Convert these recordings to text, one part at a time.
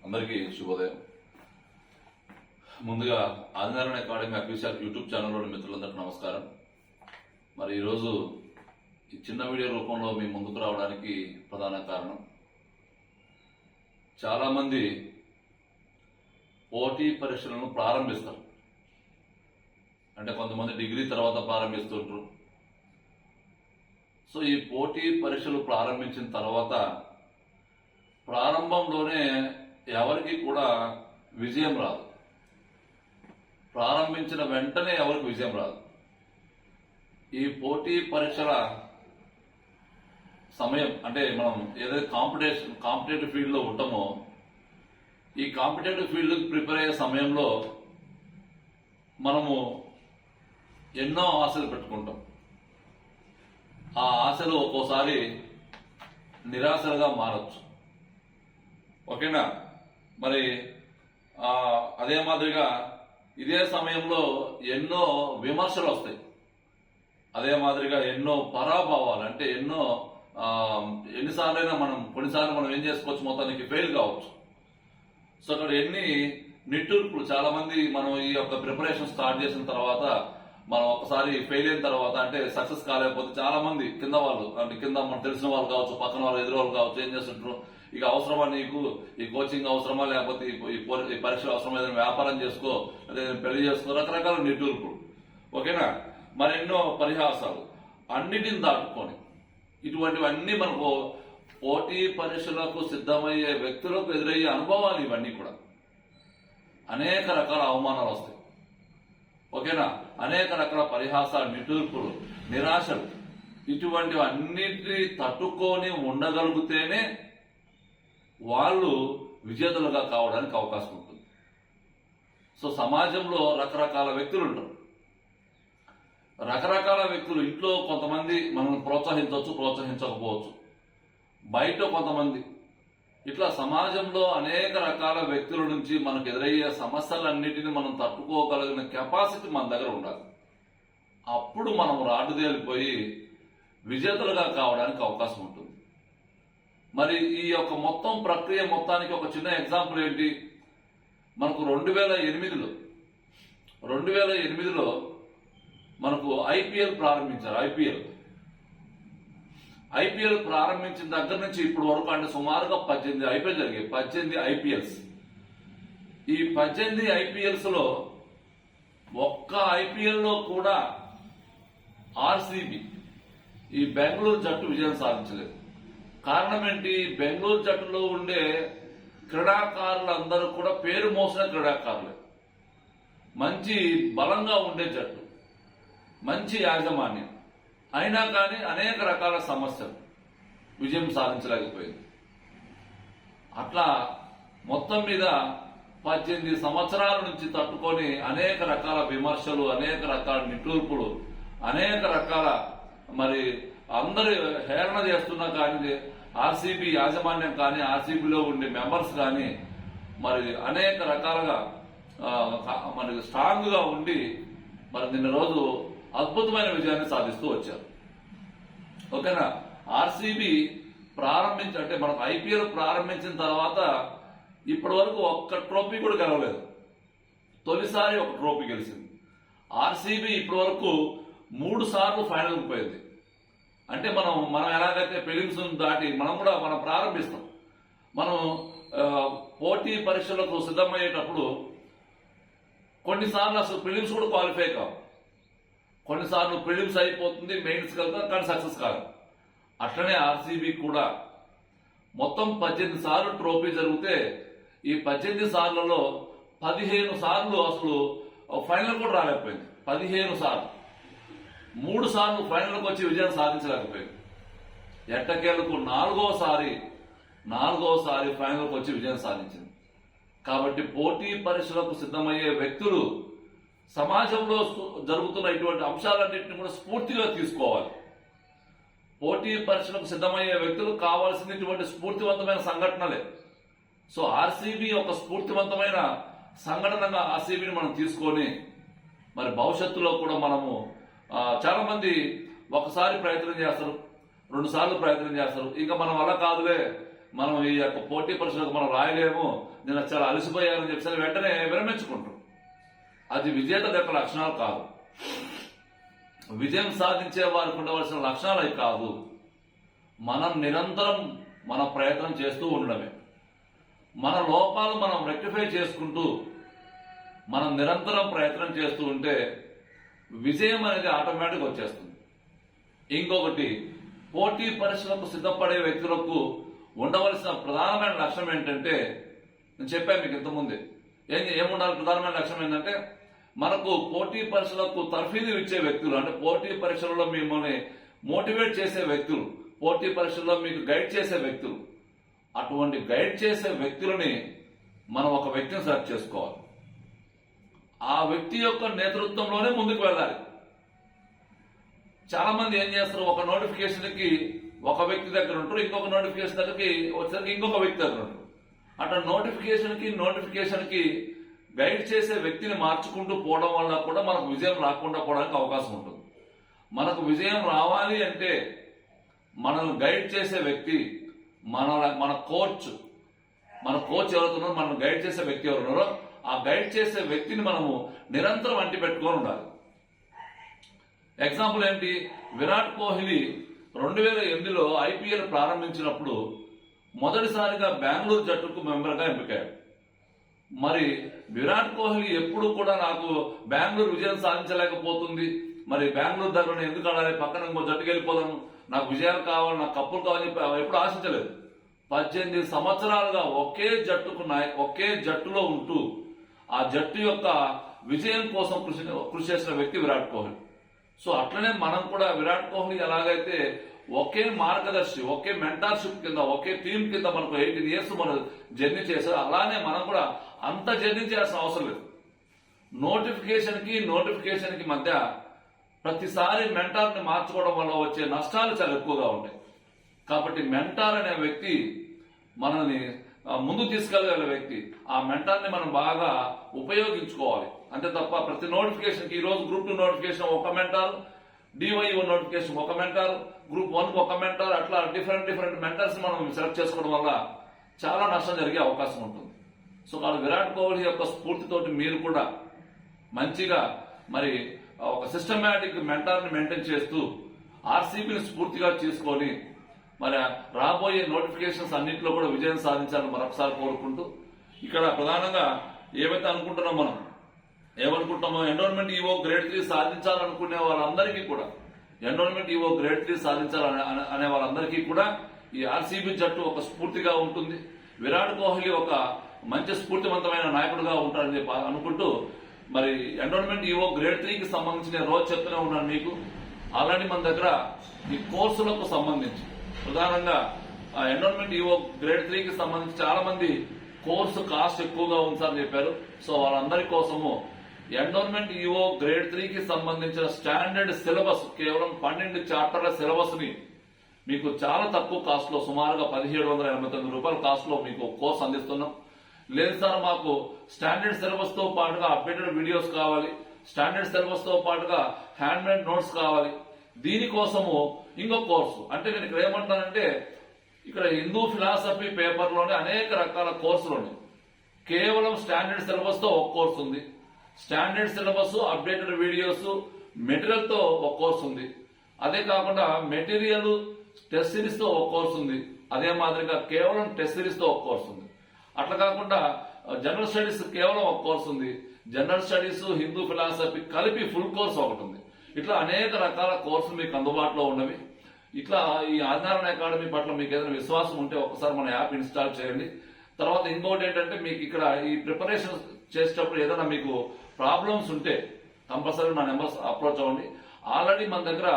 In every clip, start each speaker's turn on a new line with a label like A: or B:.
A: అందరికీ శుభోదయం. ముందుగా ఆదినారాయణ అకాడమీ అఫీషియల్ యూట్యూబ్ ఛానల్లోని మిత్రులందరికీ నమస్కారం. మరి ఈరోజు ఈ చిన్న వీడియో రూపంలో మీ ముందుకు రావడానికి ప్రధాన కారణం, చాలామంది పోటీ పరీక్షలను ప్రారంభిస్తారు. అంటే కొంతమంది డిగ్రీ తర్వాత ప్రారంభిస్తుంటారు. సో ఈ పోటీ పరీక్షలు ప్రారంభించిన తర్వాత ప్రారంభంలోనే ఎవరికి కూడా విజయం రాదు. ప్రారంభించిన వెంటనే ఎవరికి విజయం రాదు. ఈ పోటీ పరీక్షల సమయం అంటే మనం ఏదైతే కాంపిటేటివ్ ఫీల్డ్లో ఉంటామో, ఈ కాంపిటేటివ్ ఫీల్డ్కి ప్రిపేర్ అయ్యే సమయంలో మనము ఎన్నో ఆశలు పెట్టుకుంటాం. ఆ ఆశలు ఒక్కోసారి నిరాశలుగా మారచ్చు. ఓకేనా? మరి అదే మాదిరిగా ఇదే సమయంలో ఎన్నో విమర్శలు వస్తాయి. అదే మాదిరిగా ఎన్నో పరాభవాలు, అంటే ఎన్నిసార్లైనా కొన్నిసార్లు మనం ఏం చేసుకోవచ్చు, మొత్తానికి ఫెయిల్ కావచ్చు. సో అక్కడ ఎన్ని నిట్టూర్పులు. చాలా మంది మనం ఈ యొక్క ప్రిపరేషన్ స్టార్ట్ చేసిన తర్వాత మనం ఒకసారి ఫెయిల్ అయిన తర్వాత, అంటే సక్సెస్ కాలేకపోతే చాలా మంది కింద వాళ్ళు, అంటే కింద మనకు తెలిసిన వాళ్ళు కావచ్చు, పక్కన వాళ్ళు, ఎదురు వాళ్ళు కావచ్చు, ఏం చేస్తుంటారు, ఇక అవసరమా నీకు ఈ కోచింగ్ అవసరమా, లేకపోతే ఈ పరీక్షలు అవసరమా, ఏదైనా వ్యాపారం చేసుకో, లేదా పెళ్లి చేసుకో, రకరకాల నిట్టూర్పులు. ఓకేనా? మరెన్నో పరిహాసాలు. అన్నిటిని దాటుకొని ఇటువంటివన్నీ మనకు పోటీ పరీక్షలకు సిద్ధమయ్యే వ్యక్తులకు ఎదురయ్యే అనుభవాలు ఇవన్నీ కూడా. అనేక రకాల అవమానాలు వస్తాయి. ఓకేనా? అనేక రకాల పరిహాసాలు, నిట్టూర్పులు, నిరాశలు, ఇటువంటివన్నిటిని తట్టుకొని ఉండగలిగితేనే వాళ్ళు విజేతలుగా కావడానికి అవకాశం ఉంటుంది. సో సమాజంలో రకరకాల వ్యక్తులు ఉంటారు. రకరకాల వ్యక్తులు, ఇంట్లో కొంతమంది మనల్ని ప్రోత్సహించవచ్చు, ప్రోత్సహించకపోవచ్చు. బయట కొంతమంది, ఇట్లా సమాజంలో అనేక రకాల వ్యక్తుల నుంచి మనకు ఎదురయ్యే సమస్యలన్నిటిని మనం తట్టుకోగలిగిన కెపాసిటీ మన దగ్గర ఉండాలి. అప్పుడు మనం రాటుదేలిపోయి విజేతలుగా కావడానికి అవకాశం ఉంటుంది. మరి ఈ యొక్క మొత్తం ప్రక్రియ మొత్తానికి ఒక చిన్న ఎగ్జాంపుల్ ఏంటి, మనకు 2008లో మనకు ఐపీఎల్ ప్రారంభించారు. ఐపీఎల్ ప్రారంభించిన దగ్గర నుంచి ఇప్పటి వరకు, అంటే సుమారుగా 18 ఐపీఎల్ జరిగాయి. 18 ఐపీఎల్స్. ఈ 18 ఐపీఎల్స్ లో ఒక్క ఐపీఎల్లో కూడా ఆర్సీబీ, ఈ బెంగళూరు జట్టు విజయం సాధించలేదు. కారణం ఏంటి? బెంగళూరు జట్టులో ఉండే క్రీడాకారులందరూ కూడా పేరు మోసిన క్రీడాకారులే. మంచి బలంగా ఉండే జట్టు, మంచి యాజమాన్యం, అయినా కానీ అనేక రకాల సమస్యలు, విజయం సాధించలేకపోయింది. అట్లా మొత్తం మీద 18 సంవత్సరాల నుంచి తట్టుకొని అనేక రకాల విమర్శలు, అనేక రకాల నిట్టూర్పులు, అనేక రకాల మరి అందరు హేళన చేస్తున్నా కానీ ఆర్సీబీ యాజమాన్యం కానీ, ఆర్సీబీలో ఉండే మెంబర్స్ కానీ మరి అనేక రకాలుగా మరి స్ట్రాంగ్ గా ఉండి మరి నిన్న రోజు అద్భుతమైన విజయాన్ని సాధిస్తూ వచ్చారు. ఓకేనా? ఆర్సీబీ అంటే మనకు ఐపీఎల్ ప్రారంభించిన తర్వాత ఇప్పటి వరకు ఒక్క ట్రోఫీ కూడా గెలవలేదు. తొలిసారి ఒక ట్రోఫీ గెలిచింది. ఆర్సీబీ ఇప్పటి వరకు 3 సార్లు ఫైనల్కి పోయింది. అంటే మనం ఎలాగైతే ప్రిలిమ్స్ దాటి మనం ప్రారంభిస్తాం. మనం పోటీ పరీక్షలకు సిద్ధమయ్యేటప్పుడు కొన్నిసార్లు అసలు ప్రిలిమ్స్ కూడా క్వాలిఫై కావు. కొన్నిసార్లు ప్రిలిమ్స్ అయిపోతుంది, మెయిన్స్ వెళ్తాం, కానీ సక్సెస్ కాదు. అట్లనే ఆర్సీబీ కూడా మొత్తం 18 సార్లు ట్రోఫీ జరిగితే ఈ 18 సార్లలో 15 సార్లు అసలు ఫైనల్ కూడా రాలేకపోయింది. 15 సార్లు, 3 సార్లు ఫైనల్కి వచ్చి విజయం సాధించలేకపోయింది. ఎట్టకేలకు 4వ సారి ఫైనల్కి వచ్చి విజయం సాధించింది. కాబట్టి పోటీ పరీక్షలకు సిద్ధమయ్యే వ్యక్తులు సమాజంలో జరుగుతున్న ఇటువంటి అంశాలన్నింటినీ కూడా స్ఫూర్తిగా తీసుకోవాలి. పోటీ పరీక్షలకు సిద్ధమయ్యే వ్యక్తులు కావాల్సిన ఇటువంటి స్ఫూర్తివంతమైన సంఘటనలే. సో ఆర్సీబీ ఒక స్ఫూర్తివంతమైన సంఘటనగా ఆర్సీబీని మనం తీసుకొని మరి భవిష్యత్తులో కూడా మనము చాలా మంది ఒకసారి ప్రయత్నం చేస్తారు, 2 సార్లు ప్రయత్నం చేస్తారు, ఇంకా మనం అలా కాదులే మనం ఈ యొక్క పోటీ పరీక్షలకు మనం రాయలేము, నేను చాలా అలసిపోయానని చెప్పి వెంటనే విరమించుకుంటాం. అది విజేత యొక్క లక్షణాలు కాదు. విజయం సాధించే వారికి ఉండవలసిన లక్షణాలు అవి కాదు. మనం నిరంతరం మన ప్రయత్నం చేస్తూ ఉండడమే. మన లోపాలు మనం రెక్టిఫై చేసుకుంటూ మనం నిరంతరం ప్రయత్నం చేస్తూ ఉంటే విజయం అనేది ఆటోమేటిక్ వచ్చేస్తుంది. ఇంకొకటి, పోటీ పరీక్షలకు సిద్ధపడే వ్యక్తులకు ఉండవలసిన ప్రధానమైన లక్ష్యం ఏంటంటే, నేను చెప్పాను మీకు ఇంతకుముందే, ఏముండాలి ప్రధానమైన లక్ష్యం ఏంటంటే, మనకు పోటీ పరీక్షలకు తర్ఫీదు ఇచ్చే వ్యక్తులు, అంటే పోటీ పరీక్షలలో మిమ్మల్ని మోటివేట్ చేసే వ్యక్తులు, పోటీ పరీక్షల్లో మీకు గైడ్ చేసే వ్యక్తులు, అటువంటి గైడ్ చేసే వ్యక్తులని మనం ఒక వ్యక్తిని సెలెక్ట్ చేసుకోవాలి. ఆ వ్యక్తి యొక్క నేతృత్వంలోనే ముందుకు వెళ్ళాలి. చాలా మంది ఏం చేస్తారు, ఒక నోటిఫికేషన్ కి ఒక వ్యక్తి దగ్గర ఉంటారు, ఇంకొక నోటిఫికేషన్ దగ్గరికి వచ్చేసరికి ఇంకొక వ్యక్తి దగ్గర ఉంటారు. అట్లా నోటిఫికేషన్ కి గైడ్ చేసే వ్యక్తిని మార్చుకుంటూ పోవడం వల్ల కూడా మనకు విజయం రాకుండా పోవడానికి అవకాశం ఉంటుంది. మనకు విజయం రావాలి అంటే మనల్ని గైడ్ చేసే వ్యక్తి, మన కోచ్ ఎవరుతున్నారో, మనం గైడ్ చేసే వ్యక్తి ఎవరున్నారో ఆ గైడ్ చేసే వ్యక్తిని మనము నిరంతరం అంటి పెట్టుకొని ఉండాలి. ఎగ్జాంపుల్ ఏంటి, విరాట్ కోహ్లీ 2008లో IPL ప్రారంభించినప్పుడు మొదటిసారిగా బెంగళూరు జట్టుకు మెంబర్గా ఎంపికాడు. మరి విరాట్ కోహ్లీ ఎప్పుడు కూడా నాకు బెంగళూరు విజయం సాధించలేకపోతుంది, మరి బెంగళూరు దగ్గర ఎందుకు ఆడాలి, పక్కన ఇంకో జట్టుకు వెళ్ళిపోదాను, నాకు విజయాలు కావాలి, నాకు కప్పులు కావాలని ఎప్పుడు ఆశించలేదు. 18 సంవత్సరాలుగా ఒకే జట్టులో ఉంటూ ఆ జట్టు యొక్క విజయం కోసం కృషి చేసిన వ్యక్తి విరాట్ కోహ్లీ. సో అట్లనే మనం కూడా విరాట్ కోహ్లీ ఎలాగైతే ఒకే మార్గదర్శి, ఒకే మెంటార్షిప్ కింద, ఒకే టీం కింద మనకు 18 years మనం జర్నీ చేశారు, అలానే మనం కూడా అంత జర్నీ చేయాల్సిన అవసరం లేదు. నోటిఫికేషన్ కి మధ్య ప్రతిసారి మెంటార్ని మార్చుకోవడం వల్ల వచ్చే నష్టాలు చాలా ఎక్కువగా ఉంటాయి. కాబట్టి మెంటార్ అనే వ్యక్తి మనల్ని ముందు తీసుకెళ్లగల వ్యక్తి, ఆ మెంటార్ని మనం బాగా ఉపయోగించుకోవాలి. అంతే తప్ప ప్రతి నోటిఫికేషన్కి, ఈరోజు Group 2 నోటిఫికేషన్ ఒక మెంటార్, DYO నోటిఫికేషన్ ఒక మెంటార్, Group 1 ఒక మెంటార్, అట్లా డిఫరెంట్ మెంటర్స్ మనం సెలెక్ట్ చేసుకోవడం వల్ల చాలా నష్టం జరిగే అవకాశం ఉంటుంది. సో కాబట్టి విరాట్ కోహ్లీ యొక్క స్ఫూర్తితోటి మీరు కూడా మంచిగా మరి ఒక సిస్టమేటిక్ మెంటార్ని మెయింటైన్ చేస్తూ RCBని స్ఫూర్తిగా తీసుకొని మరి రాబోయే నోటిఫికేషన్స్ అన్నింటిలో కూడా విజయం సాధించాలని మరొకసారి కోరుకుంటూ, ఇక్కడ ప్రధానంగా ఏమైతే అనుకుంటున్నాం, మనం ఏమనుకుంటామో ఎండోన్మెంట్ EO గ్రేడ్ 3 సాధించాలనుకునే వాళ్ళందరికీ కూడా, ఎండోన్మెంట్ EO గ్రేడ్ 3 సాధించాలనే వాళ్ళందరికీ కూడా ఈ RCB జట్టు ఒక స్ఫూర్తిగా ఉంటుంది. విరాట్ కోహ్లీ ఒక మంచి స్ఫూర్తివంతమైన నాయకుడిగా ఉంటారని చెప్పి అనుకుంటూ, మరి ఎండోన్మెంట్ EO గ్రేడ్ 3కి సంబంధించిన రోజు చెప్తూనే ఉన్నాను మీకు. ఆల్రెడీ మన దగ్గర ఈ కోర్సులకు సంబంధించి ప్రధానంగా ఎండోన్మెంట్ EO గ్రేడ్ 3కి సంబంధించి చాలా మంది కోర్సు కాస్ట్ ఎక్కువగా ఉందని చెప్పారు. సో వాళ్ళందరి కోసము ఎండోన్మెంట్ EO గ్రేడ్ 3కి సంబంధించిన స్టాండర్డ్ సిలబస్, కేవలం 12 చాప్టర్ల సిలబస్ ని మీకు చాలా తక్కువ కాస్ట్ లో, సుమారుగా 1789 రూపాయల కాస్ట్ లో మీకు కోర్సు అందిస్తున్నాం. లేదు సార్, మాకు స్టాండర్డ్ సిలబస్ తో పాటుగా అప్డేటెడ్ వీడియోస్ కావాలి, స్టాండర్డ్ సిలబస్ తో పాటుగా హ్యాండ్ మేడ్ నోట్స్ కావాలి, దీనికోసము ఇంకో కోర్సు. అంటే నేను ఇక్కడ ఏమంటానంటే, ఇక్కడ హిందూ ఫిలాసఫీ పేపర్లోనే అనేక రకాల కోర్సులు ఉన్నాయి. కేవలం స్టాండర్డ్ సిలబస్ తో ఒక కోర్సు ఉంది, standard syllabus, updated videos, material తో ఒక కోర్సు ఉంది. అదే కాకుండా మెటీరియల్, టెస్ట్ సిరీస్ తో ఒక కోర్సు ఉంది. అదే మాదిరిగా కేవలం టెస్ట్ సిరీస్ తో ఒక కోర్సు ఉంది. అట్లా కాకుండా జనరల్ స్టడీస్ కేవలం ఒక కోర్సు ఉంది, జనరల్ స్టడీస్, హిందూ ఫిలాసఫీ కలిపి ఫుల్ కోర్సు ఒకటి ఉంది. ఇట్లా అనేక రకాల కోర్సులు మీకు అందుబాటులో ఉన్నవి. ఇట్లా ఈ ఆదినారాయణ అకాడమీ పట్ల మీకు ఏదైనా విశ్వాసం ఉంటే ఒకసారి మన యాప్ ఇన్స్టాల్ చేయండి. తర్వాత ఇంకోటి ఏంటంటే, మీకు ఇక్కడ ఈ ప్రిపరేషన్ చేసేటప్పుడు ఏదైనా మీకు ప్రాబ్లమ్స్ ఉంటే కంపల్సరీ నా నెంబర్స్ అప్రోచ్ అవ్వండి. ఆల్రెడీ మన దగ్గర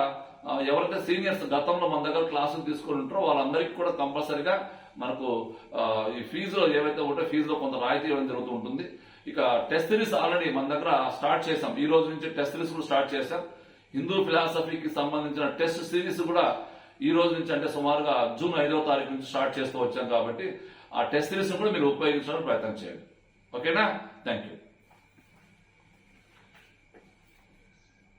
A: ఎవరైతే సీనియర్స్ గతంలో మన దగ్గర క్లాసులు తీసుకుని ఉంటారో వాళ్ళందరికీ కూడా కంపల్సరీగా మనకు ఈ ఫీజులో ఏవైతే ఉంటే ఫీజులో కొంత రాయితీ ఇవ్వడం జరుగుతూ ఉంటుంది. ఇక టెస్ట్ సిరీస్ ఆల్రెడీ మన దగ్గర స్టార్ట్ చేశాం. ఈ రోజు నుంచి టెస్ట్ సిరీస్ కూడా స్టార్ట్ చేశాం. హిందూ ఫిలాసఫీకి సంబంధించిన టెస్ట్ సిరీస్ కూడా ఈ రోజు నుంచి, అంటే సుమారుగా జూన్ 5వ తారీఖు నుంచి స్టార్ట్ చేస్తూ వచ్చాం. కాబట్టి ఆ టెస్ట్ సిరీస్ కూడా మీరు ఉపయోగించడానికి ప్రయత్నం చేయండి. ఓకేనా? Thank you.